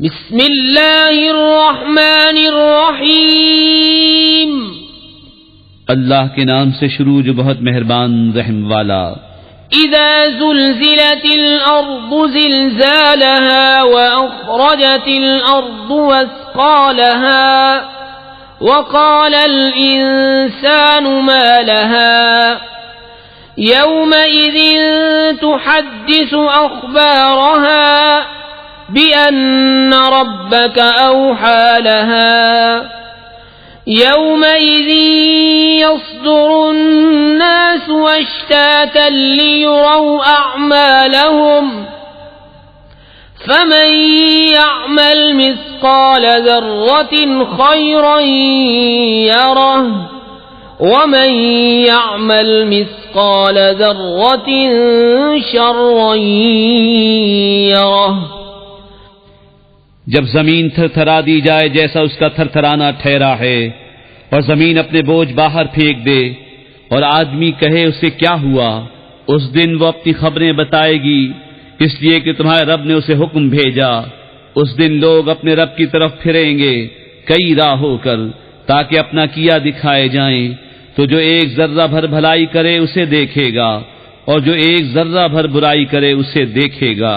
بسم اللہ الرحمن الرحیم، اللہ کے نام سے شروع جو بہت مہربان رحم والا۔ اذا زلزلت الارض زلزالها واخرجت الارض اثقالها وقال الانسان ما لها يومئذ تحدث اخبارها بأن ربك أوحى لها يومئذ يصدر الناس أشتاتا ليروا أعمالهم فمن يعمل مثقال ذرة خيرا يره ومن يعمل مثقال ذرة شرا يره۔ جب زمین تھر تھرا دی جائے جیسا اس کا تھر تھرانا ٹھہرا ہے، اور زمین اپنے بوجھ باہر پھینک دے، اور آدمی کہے اسے کیا ہوا، اس دن وہ اپنی خبریں بتائے گی، اس لیے کہ تمہارے رب نے اسے حکم بھیجا۔ اس دن لوگ اپنے رب کی طرف پھریں گے کئی راہ ہو کر، تاکہ اپنا کیا دکھائے جائیں۔ تو جو ایک ذرہ بھر بھلائی کرے اسے دیکھے گا، اور جو ایک ذرہ بھر برائی کرے اسے دیکھے گا۔